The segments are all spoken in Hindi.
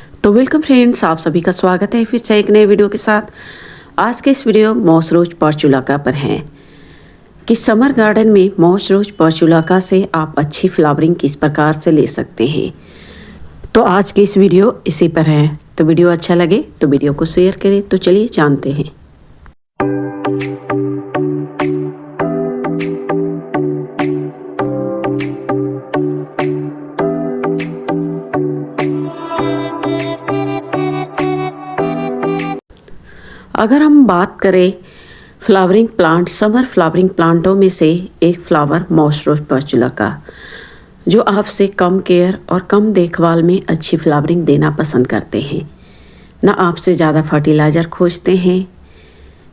तो वेलकम फ्रेंड्स, आप सभी का स्वागत है फिर से एक नए वीडियो के साथ। आज के इस वीडियो मॉस रोज पोर्चुलाका पर है कि समर गार्डन में मॉस रोज पोर्चुलाका से आप अच्छी फ्लावरिंग किस प्रकार से ले सकते हैं। तो आज की इस वीडियो इसी पर है। तो वीडियो अच्छा लगे तो वीडियो को शेयर करें। तो चलिए जानते हैं। अगर हम बात करें फ्लावरिंग प्लांट, समर फ्लावरिंग प्लांटों में से एक फ्लावर मॉस रोज पोर्चुलाका, जो आपसे कम केयर और कम देखभाल में अच्छी फ्लावरिंग देना पसंद करते हैं। ना आपसे ज़्यादा फर्टिलाइज़र खोजते हैं,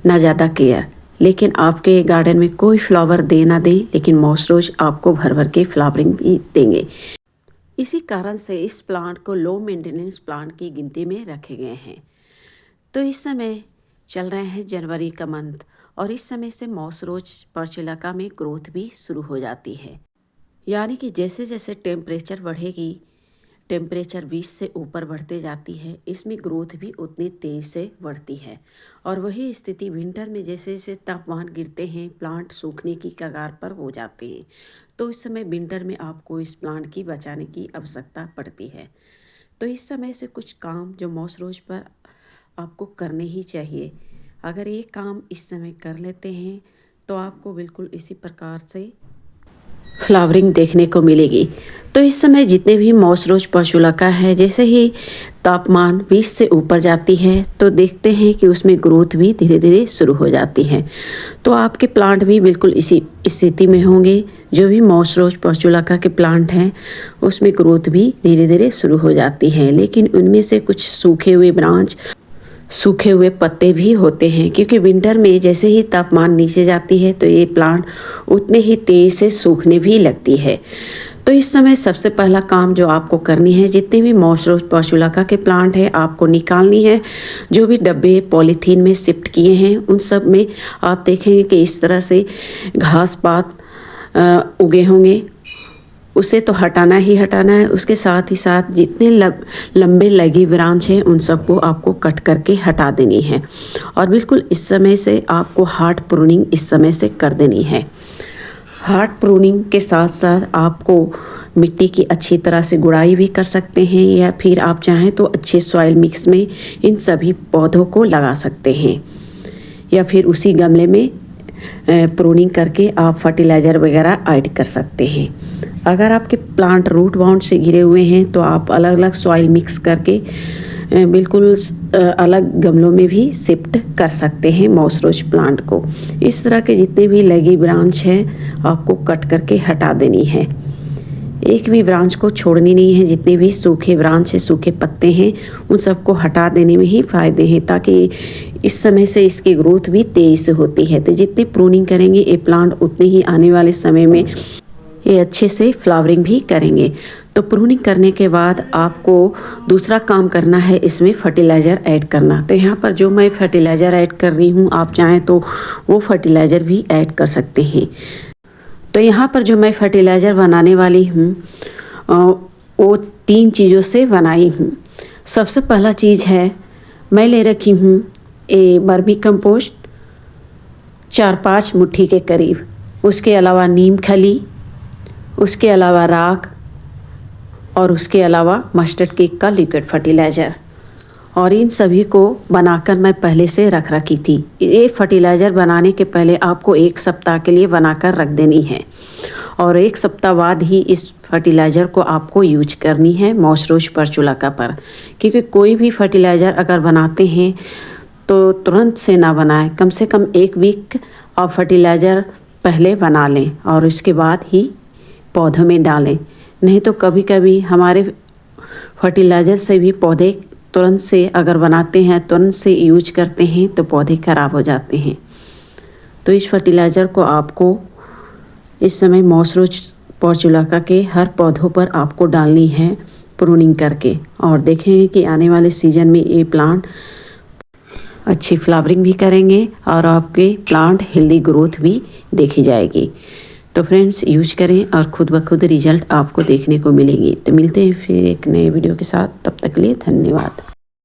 ना ज़्यादा केयर। लेकिन आपके गार्डन में कोई फ्लावर दे ना दें, लेकिन मॉस रोज आपको भर भर के फ्लावरिंग भी देंगे। इसी कारण से इस प्लांट को लो मेंटेनेंस प्लांट की गिनती में रखे गए हैं। तो इस समय चल रहे हैं जनवरी का मंथ, और इस समय से मॉस रोज पोर्चुलाका में ग्रोथ भी शुरू हो जाती है। यानी कि जैसे जैसे टेम्परेचर बढ़ेगी, टेम्परेचर 20 से ऊपर बढ़ते जाती है, इसमें ग्रोथ भी उतनी तेज़ से बढ़ती है। और वही स्थिति विंटर में जैसे जैसे तापमान गिरते हैं, प्लांट सूखने की कगार पर हो जाते हैं। तो इस समय विंटर में आपको इस प्लांट की बचाने की आवश्यकता पड़ती है। तो इस समय से कुछ काम जो मॉस रोज पर आपको करने ही चाहिए। अगर ये काम इस समय कर लेते हैं तो आपको बिल्कुल इसी प्रकार से फ्लावरिंग देखने को मिलेगी। तो इस समय जितने भी मॉस रोज पोर्चुलाका है, जैसे ही तापमान 20 से ऊपर जाती है तो देखते हैं कि उसमें ग्रोथ भी धीरे धीरे शुरू हो जाती है। तो आपके प्लांट भी बिल्कुल इसी स्थिति में होंगे। जो भी मॉस रोज पोर्चुलाका के प्लांट हैं उसमें ग्रोथ भी धीरे धीरे शुरू हो जाती है, लेकिन उनमें से कुछ सूखे हुए ब्रांच, सूखे हुए पत्ते भी होते हैं, क्योंकि विंटर में जैसे ही तापमान नीचे जाती है तो ये प्लांट उतने ही तेज़ से सूखने भी लगती है। तो इस समय सबसे पहला काम जो आपको करनी है, जितने भी मॉस रोज पोर्चुलाका के प्लांट है आपको निकालनी है। जो भी डब्बे पॉलीथीन में शिफ्ट किए हैं उन सब में आप देखेंगे कि इस तरह से घास पात उगे होंगे, उसे तो हटाना ही हटाना है। उसके साथ ही साथ जितने लंबे लगी ब्रांच हैं उन सबको आपको कट करके हटा देनी है। और बिल्कुल इस समय से आपको हार्ड प्रूनिंग इस समय से कर देनी है। हार्ड प्रूनिंग के साथ साथ आपको मिट्टी की अच्छी तरह से गुड़ाई भी कर सकते हैं, या फिर आप चाहें तो अच्छे सॉइल मिक्स में इन सभी पौधों को लगा सकते हैं, या फिर उसी गमले में प्रूनिंग करके आप फर्टिलाइज़र वगैरह ऐड कर सकते हैं। अगर आपके प्लांट रूट बाउंड से घिरे हुए हैं तो आप अलग अलग सॉइल मिक्स करके बिल्कुल अलग गमलों में भी शिफ्ट कर सकते हैं मॉस रोज प्लांट को। इस तरह के जितने भी लगी ब्रांच हैं आपको कट करके हटा देनी है। एक भी ब्रांच को छोड़नी नहीं है। जितने भी सूखे ब्रांच है, सूखे पत्ते हैं, उन सबको हटा देने में ही फ़ायदे हैं, ताकि इस समय से इसकी ग्रोथ भी तेज़ से होती है। तो जितनी प्रूनिंग करेंगे ये प्लांट उतने ही आने वाले समय में ये अच्छे से फ्लावरिंग भी करेंगे। तो प्रूनिंग करने के बाद आपको दूसरा काम करना है, इसमें फर्टिलाइज़र ऐड करना। तो यहाँ पर जो मैं फर्टिलाइज़र ऐड कर रही हूँ, आप चाहें तो वो फर्टिलाइज़र भी ऐड कर सकते हैं। तो यहाँ पर जो मैं फर्टिलाइज़र बनाने वाली हूँ वो 3 चीज़ों से बनाई हूँ। सबसे पहला चीज़ है, मैं ले रखी हूँ वर्मी कंपोस्ट 4-5 मुट्ठी के करीब, उसके अलावा नीम खली, उसके अलावा राख, और उसके अलावा मस्टर्ड केक का लिक्विड फर्टिलाइज़र। और इन सभी को बनाकर मैं पहले से रख रखी थी। ये फर्टिलाइज़र बनाने के पहले आपको 1 सप्ताह के लिए बनाकर रख देनी है, और 1 सप्ताह बाद ही इस फर्टिलाइज़र को आपको यूज करनी है मॉस रोज पोर्चुलाका पर। क्योंकि कोई भी फर्टिलाइज़र अगर बनाते हैं तो तुरंत से ना बनाएं, कम से कम 1 वीक आप फर्टिलाइज़र पहले बना लें और उसके बाद ही पौधों में डालें। नहीं तो कभी कभी हमारे फर्टिलाइज़र से भी पौधे तुरंत से अगर बनाते हैं, तुरंत से यूज करते हैं तो पौधे ख़राब हो जाते हैं। तो इस फर्टिलाइज़र को आपको इस समय मॉस रोज पोर्चुलाका के हर पौधों पर आपको डालनी है प्रूनिंग करके। और देखेंगे कि आने वाले सीज़न में ये प्लांट अच्छी फ्लावरिंग भी करेंगे और आपके प्लांट हेल्दी ग्रोथ भी देखी जाएगी। तो फ्रेंड्स यूज करें और खुद ब खुद रिजल्ट आपको देखने को मिलेंगे। तो मिलते हैं फिर एक नए वीडियो के साथ, तब तक के लिए धन्यवाद।